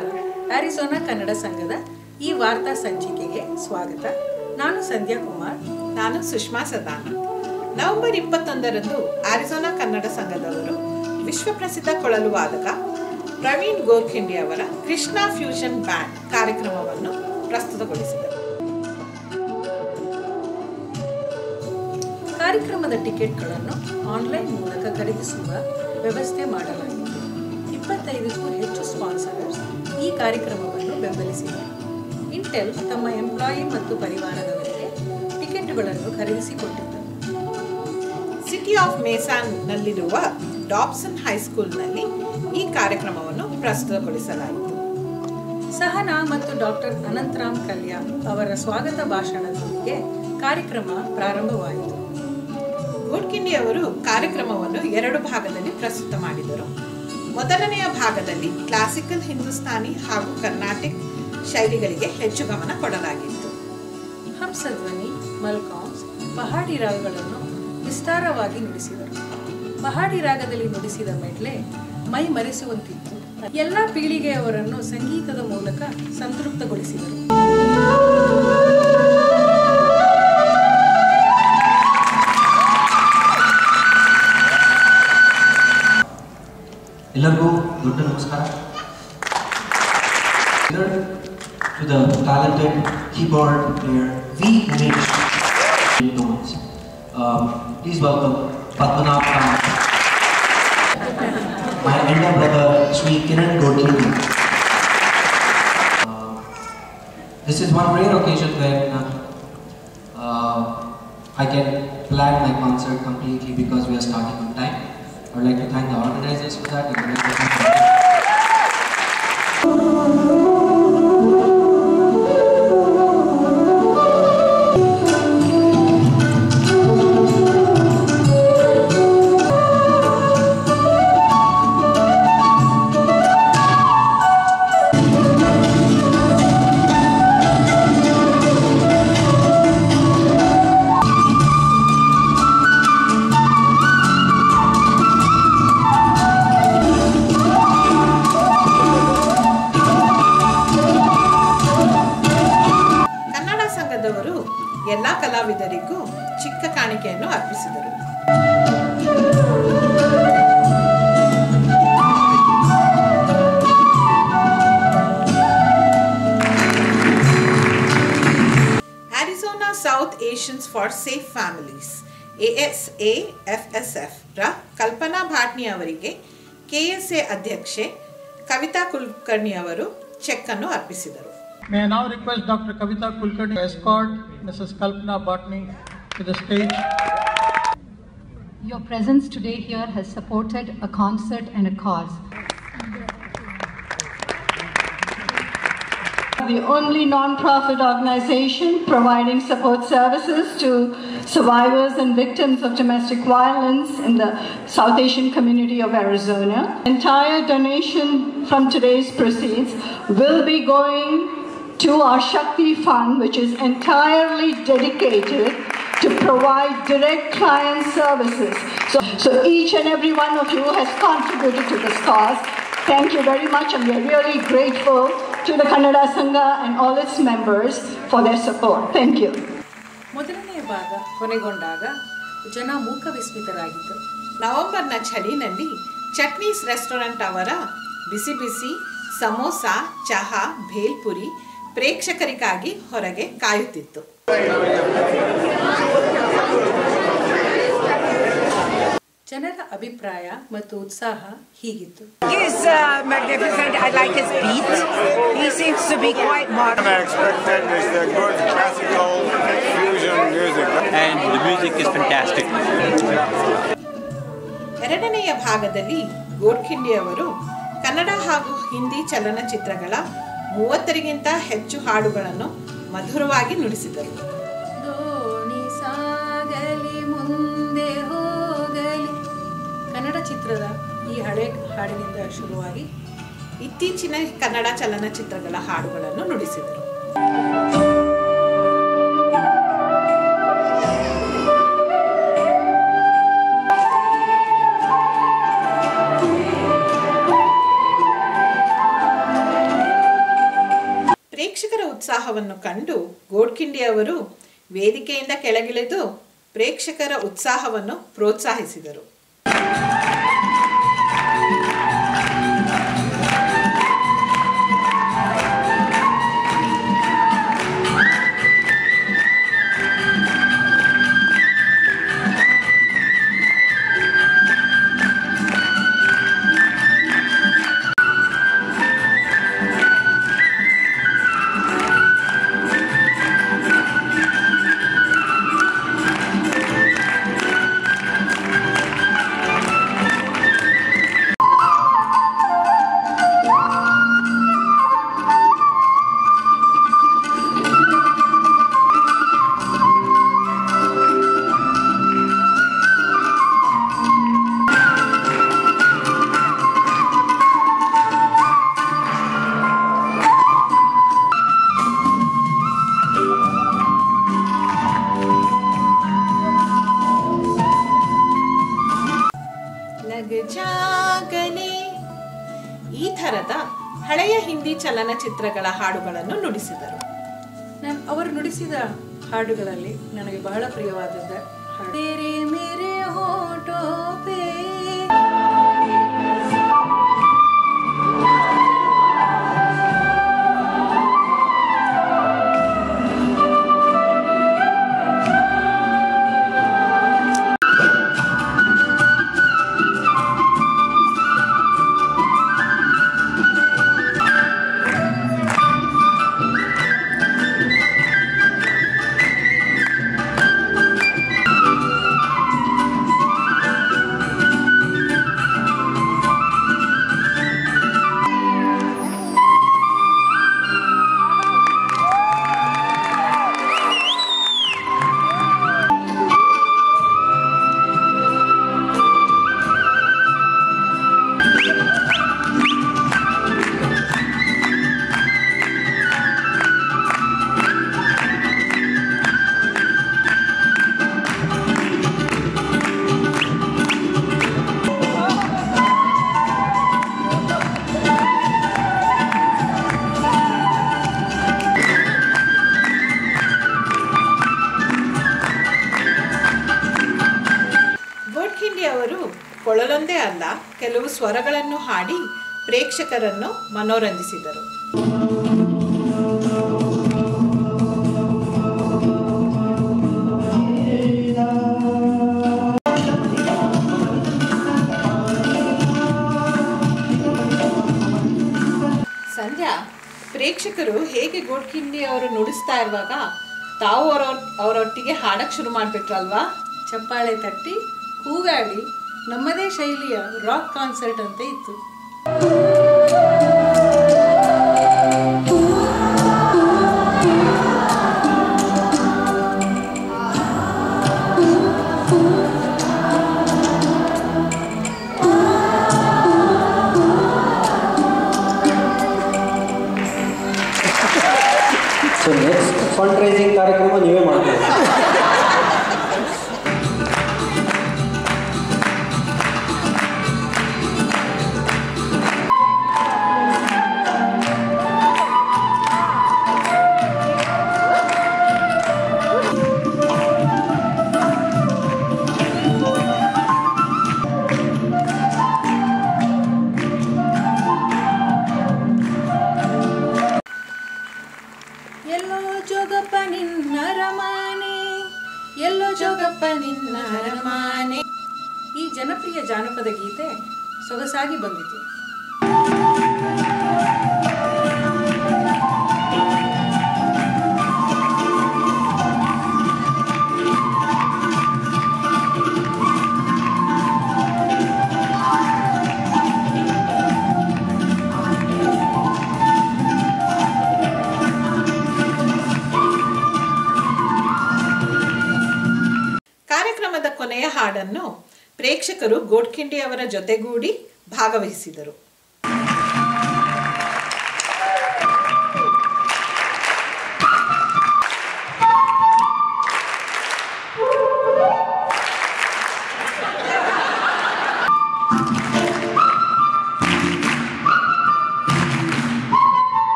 ನಮಸ್ಕಾರ. ಆರಿಜೋನಾ ಕನ್ನಡ ಸಂಘದ ಈ ವಾರ್ತಾ ಸಂಚಿಕೆಗೆ ಸ್ವಾಗತ. ನಾನು ಸಂಧ್ಯಾ ಕುಮಾರ್. ನಾನು ಸುಷ್ಮಾ ಸದಾನ. ನವೆಂಬರ್ 21ರಂದು ಆರಿಜೋನಾ ಕನ್ನಡ ಸಂಘದವರು ವಿಶ್ವಪ್ರಸಿದ್ಧ ಕೊಳಲು ವಾದಕ ಪ್ರವೀಣ್ ಗೋರ್ಖಿಂಡಿ ಅವರ ಕೃಷ್ಣ ಫ್ಯೂಷನ್ ಬ್ಯಾಂಡ್ ಕಾರ್ಯಕ್ರಮವನ್ನು ಪ್ರಸ್ತುತಗೊಳಿಸಿದರು. ಕಾರ್ಯಕ್ರಮದ ಟಿಕೆಟ್ಗಳನ್ನು ಆನ್ಲೈನ್ ಮೂಲಕ ಖರೀದಿಸುವ ವ್ಯವಸ್ಥೆ ಮಾಡಲಾಗಿತ್ತು. 25ಕ್ಕೂ ಹೆಚ್ಚು ಸ್ಪಾನ್ಸರ್ಸ್ ಈ ಕಾರ್ಯಕ್ರಮವನ್ನು ಬೆಂಬಲಿಸಿದರು. ಇಂಟೆಲ್ ತಮ್ಮ ಎಂಪ್ಲಾಯಿ ಮತ್ತು ಪರಿವಾರದವರಿಗೆ ಟಿಕೆಟ್ಗಳನ್ನು ಖರೀದಿಸಿಕೊಟ್ಟಿದ್ದರು. ಸಿಟಿ ಆಫ್ ಮೇಸಾನ್ನಲ್ಲಿರುವ ಡಾಬ್ಸನ್ ಹೈಸ್ಕೂಲ್ನಲ್ಲಿ ಈ ಕಾರ್ಯಕ್ರಮವನ್ನು ಪ್ರಸ್ತುತಗೊಳಿಸಲಾಯಿತು. ಸಹನಾ ಮತ್ತು ಡಾಕ್ಟರ್ ಅನಂತರಾಮ್ ಕಲ್ಯಾಣ್ ಅವರ ಸ್ವಾಗತ ಭಾಷಣದೊಂದಿಗೆ ಕಾರ್ಯಕ್ರಮ ಪ್ರಾರಂಭವಾಯಿತು. ಗೋರ್ಖಿಂಡಿ ಅವರು ಕಾರ್ಯಕ್ರಮವನ್ನು 2 ಭಾಗದಲ್ಲಿ ಪ್ರಸ್ತುತ ಮಾಡಿದರು. ಮೊದಲನೆಯ ಭಾಗದಲ್ಲಿ ಕ್ಲಾಸಿಕಲ್ ಹಿಂದೂಸ್ತಾನಿ ಹಾಗೂ ಕರ್ನಾಟಿಕ್ ಶೈಲಿಗಳಿಗೆ ಹೆಚ್ಚು ಗಮನ ಕೊಡಲಾಗಿತ್ತು. ಹಂಸಧ್ವನಿ, ಮಲ್ಕಾಮ್ಸ್, ಪಹಾಡಿ ರಾಗಗಳನ್ನು ವಿಸ್ತಾರವಾಗಿ ನುಡಿಸಿದರು. ಪಹಾಡಿ ರಾಗದಲ್ಲಿ ನುಡಿಸಿದ ಮೆಡ್ಲೆ ಮೈ ಮರೆಸುವಂತಿತ್ತು. ಎಲ್ಲ ಪೀಳಿಗೆಯವರನ್ನು ಸಂಗೀತದ ಮೂಲಕ ಸಂತೃಪ್ತಗೊಳಿಸಿದರು. ಎಲ್ಲರಿಗೂ ದೊಡ್ಡ ನಮಸ್ಕಾರ. To the talented keyboard player V. Umesh. Please welcome Padmanabh Khan. My elder brother Sri Kiran Gorkhindi. This is one rare occasion when I can plan my concert completely because we are starting on time. I would like to thank the organizers for that. ಎಲ್ಲ ಕಲಾವಿದರಿಗೂ ಚಿಕ್ಕ ಕಾಣಿಕೆಯನ್ನು ಅರ್ಪಿಸಿದರು. Arizona south Asians for safe families ASAFSF ರ ಕಲ್ಪನಾ ಭಾಟ್ನಿ ಅವರಿಗೆ KSA ಅಧ್ಯಕ್ಷೆ ಕವಿತಾ ಕುಲಕರ್ಣಿ ಅವರು check ಅನ್ನು ಅರ್ಪಿಸಿದರು. May I now request Dr. Kavita Kulkarni to escort Mrs. Kalpana Bhatni to the stage. Your presence today here has supported a concert and a cause. The only non-profit organization providing support services to survivors and victims of domestic violence in the South Asian community of Arizona. Entire donation from today's proceeds will be going to our Shakti Fund, which is entirely dedicated to provide direct client services. So each and every one of you has contributed to this cause. Thank you very much, and we are really grateful to the Kannada Sangha and all its members for their support. Thank you. ಮೊದಲನೆಯ ಭಾಗ ಕೊನೆಗೊಂಡಾಗ ಜನ ಮೂಕ ವಿಸ್ಮಿತರಾಗಿದ್ದರು. ನವೆಂಬರ್ನ ಚಳಿನಲ್ಲಿ ಚಟ್ನೀಸ್ restaurant ಅವರ ಬಿಸಿ ಬಿಸಿ ಸಮೋಸ, ಚಹಾ, ಭೇಲ್ಪುರಿ ಪ್ರೇಕ್ಷಕರಿಗಾಗಿ ಹೊರಗೆ ಕಾಯುತ್ತಿತ್ತು. ಜನರ ಅಭಿಪ್ರಾಯ ಮತ್ತು ಉತ್ಸಾಹ ಹೀಗಿತ್ತು. He is magnificent. I like his beat. He seems to be quite modern. What I expected is the good classical fusion music. And the music is fantastic. ಎರಡನೆಯ ಭಾಗದಲ್ಲಿ ಗೋರ್ಖಿಂಡಿ ಅವರು ಕನ್ನಡ ಹಾಗೂ ಹಿಂದಿ ಚಲನಚಿತ್ರಗಳ 30ಗಿಂತ ಹೆಚ್ಚು ಹಾಡುಗಳನ್ನು ಮಧುರವಾಗಿ ನುಡಿಸಿದರು. ದೋಣಿ ಸಾಗಲಿ ಮುಂದೆ ಹೋಗಲಿ ಕನ್ನಡ ಚಿತ್ರದ ಈ ಹಳೆ ಹಾಡಿನಿಂದ ಶುರುವಾಗಿ ಇತ್ತೀಚಿನ ಕನ್ನಡ ಚಲನಚಿತ್ರಗಳ ಹಾಡುಗಳನ್ನು ನುಡಿಸಿದರು. ಪ್ರೇಕ್ಷಕರ ಉತ್ಸಾಹವನ್ನು ಕಂಡು ಗೋಡ್ಖಿಂಡಿ ಅವರು ವೇದಿಕೆಯಿಂದ ಕೆಳಗಿಳಿದು ಪ್ರೇಕ್ಷಕರ ಉತ್ಸಾಹವನ್ನು ಪ್ರೋತ್ಸಾಹಿಸಿದರು. ಈ ಥರದ ಹಳೆಯ ಹಿಂದಿ ಚಲನಚಿತ್ರಗಳ ಹಾಡುಗಳನ್ನು ನುಡಿಸಿದರು. ಅವರು ನುಡಿಸಿದ ಹಾಡುಗಳಲ್ಲಿ ನನಗೆ ಬಹಳ ಪ್ರಿಯವಾದದ್ದು ತೇರೆ ಮೇರೆ ಹೋಠೋ ಪೇ ಕೊಳಲೊಂದೇ ಅಲ್ಲ, ಕೆಲವು ಸ್ವರಗಳನ್ನು ಹಾಡಿ ಪ್ರೇಕ್ಷಕರನ್ನು ಮನೋರಂಜಿಸಿದರು. ಸಂಧ್ಯಾ, ಪ್ರೇಕ್ಷಕರು ಹೇಗೆ ಗೋಡ್ಖಿಂಡಿ ಅವರು ನುಡಿಸ್ತಾ ಇರುವಾಗ ತಾವು ಅವರೊಟ್ಟಿಗೆ ಹಾಡಕ್ಕೆ ಶುರು ಮಾಡಿಬಿಟ್ರಲ್ವಾ? ಚಪ್ಪಾಳೆ ತಟ್ಟಿ ಕೂಗಾಡಿ ನಮ್ಮದೇ ಶೈಲಿಯ ರಾಕ್ ಕಾನ್ಸರ್ಟ್ ಅಂತ ಇತ್ತು. ಸೊ ನೆಕ್ಸ್ಟ್ ಫಂಡ್ ರೈಸಿಂಗ್ ಕಾರ್ಯಕ್ರಮ ನೀವೇ ಮಾಡ್ತೀವಿ. ಈ ಜನಪ್ರಿಯ ಜಾನಪದ ಗೀತೆ ಸೊಗಸಾಗಿ ಬಂದಿತು. ಕಾರ್ಯಕ್ರಮದ ಕೊನೆಯ ಹಾಡನ್ನು ಪ್ರೇಕ್ಷಕರು ಗೋಡ್ಖಿಂಡಿ ಅವರ ಜೊತೆಗೂಡಿ ಭಾಗವಹಿಸಿದರು.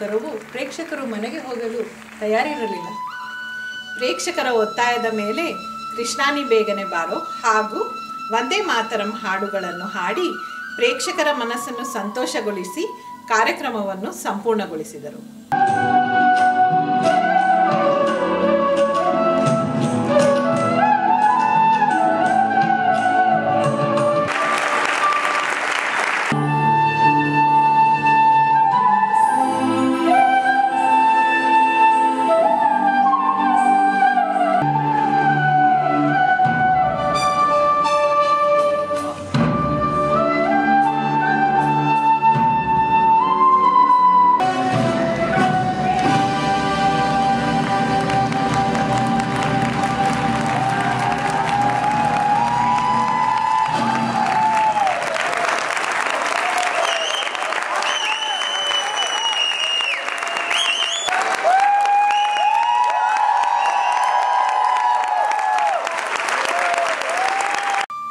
ನಂತರವೂ ಪ್ರೇಕ್ಷಕರು ಮನೆಗೆ ಹೋಗಲು ತಯಾರಿರಲಿಲ್ಲ. ಪ್ರೇಕ್ಷಕರ ಒತ್ತಾಯದ ಮೇಲೆ ಕೃಷ್ಣಾನಿ ಬೇಗನೆ ಬಾರೋ ಹಾಗೂ ವಂದೇ ಮಾತರಂ ಹಾಡುಗಳನ್ನು ಹಾಡಿ ಪ್ರೇಕ್ಷಕರ ಮನಸ್ಸನ್ನು ಸಂತೋಷಗೊಳಿಸಿ ಕಾರ್ಯಕ್ರಮವನ್ನು ಸಂಪೂರ್ಣಗೊಳಿಸಿದರು.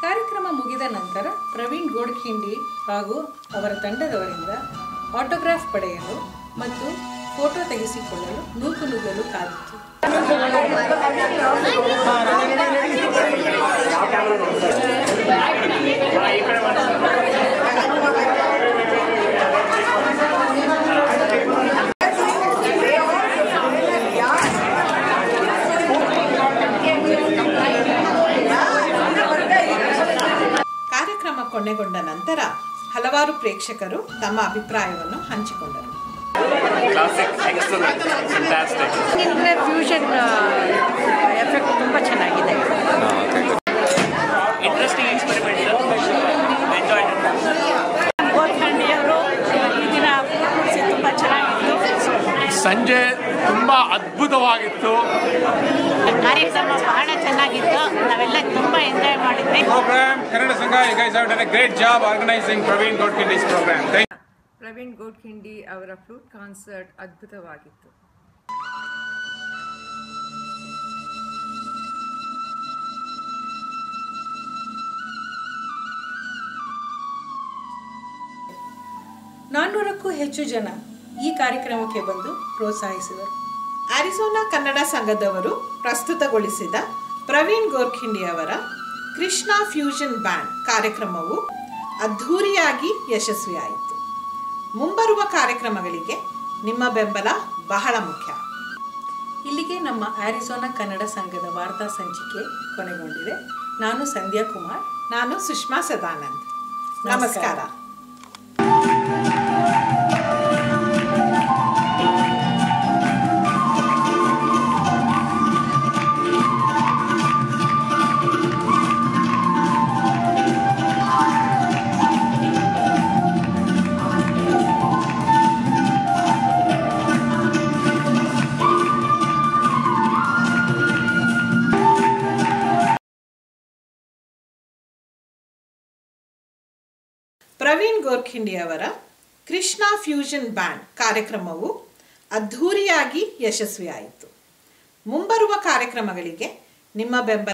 ಕಾರ್ಯಕ್ರಮ ಮುಗಿದ ನಂತರ ಪ್ರವೀಣ್ ಗೋಡ್ಖಿಂಡಿ ಹಾಗೂ ಅವರ ತಂಡದವರಿಂದ ಆಟೋಗ್ರಾಫ್ ಪಡೆಯಲು ಮತ್ತು ಫೋಟೋ ತೆಗೆಸಿಕೊಳ್ಳಲು ನೂಕುನುಗ್ಗಲು ಕಾದಿತ್ತು. ಕಾರ್ಯಕ್ರಮ ಕೊನೆಗೊಂಡ ನಂತರ ಹಲವಾರು ಪ್ರೇಕ್ಷಕರು ತಮ್ಮ ಅಭಿಪ್ರಾಯವನ್ನು ಹಂಚಿಕೊಂಡರು. ಫ್ಯೂಷನ್ ಎಫೆಕ್ಟ್ ತುಂಬ ಚೆನ್ನಾಗಿದೆ. Interesting experiment. ಗೋಡ್ಖಿಂಡಿಯವರು ಈ ದಿನ ತುಂಬ ಚೆನ್ನಾಗಿತ್ತು. ಸಂಜೆ ತುಂಬ ಅದ್ಭುತವಾಗಿತ್ತು. ಕಾರ್ಯಕ್ರಮ ಬಹಳ ಚೆನ್ನಾಗಿತ್ತು. ನಾವೆಲ್ಲ ತುಂಬ ಎಂಜಾಯ್ ಮಾಡಿದ್ವಿ. Program Kannada Sangha, you guys have done a great job organizing Praveen Godkhindi's program. Praveen Godkhindi ಅವರ ಫ್ಲೂಟ್ ಕಾನ್ಸರ್ಟ್ ಅದ್ಭುತವಾಗಿತ್ತು. ನಾನ್ನೂರಕ್ಕೂ ಹೆಚ್ಚು ಜನ ಈ ಕಾರ್ಯಕ್ರಮಕ್ಕೆ ಬಂದು ಪ್ರೋತ್ಸಾಹಿಸಿದರು. ಅರಿಜೋನಾ ಕನ್ನಡ ಸಂಘದವರು ಪ್ರಸ್ತುತಗೊಳಿಸಿದ ಪ್ರವೀಣ್ ಗೋಡ್ಖಿಂಡಿ ಅವರ ಕೃಷ್ಣ ಫ್ಯೂಷನ್ ಬ್ಯಾಂಡ್ ಕಾರ್ಯಕ್ರಮವು ಅದ್ಧೂರಿಯಾಗಿ ಯಶಸ್ವಿಯಾಯಿತು. ಮುಂಬರುವ ಕಾರ್ಯಕ್ರಮಗಳಿಗೆ ನಿಮ್ಮ ಬೆಂಬಲ ಬಹಳ ಮುಖ್ಯ. ಇಲ್ಲಿಗೆ ನಮ್ಮ ಅರಿಜೋನಾ ಕನ್ನಡ ಸಂಘದ ವಾರ್ತಾ ಸಂಚಿಕೆ ಕೊನೆಗೊಂಡಿದೆ. ನಾನು ಸಂಧ್ಯಾ ಕುಮಾರ್. ನಾನು ಸುಷ್ಮಾ ಸದಾನಂದ್. ನಮಸ್ಕಾರ. ಪ್ರವೀಣ್ ಗೋಡ್ಖಿಂಡಿ ಅವರ ಕೃಷ್ಣ ಫ್ಯೂಷನ್ ಬ್ಯಾಂಡ್ ಕಾರ್ಯಕ್ರಮವು ಅದ್ಧೂರಿಯಾಗಿ ಯಶಸ್ವಿಯಾಯಿತು. ಮುಂಬರುವ ಕಾರ್ಯಕ್ರಮಗಳಿಗೆ ನಿಮ್ಮ ಬೆಂಬಲ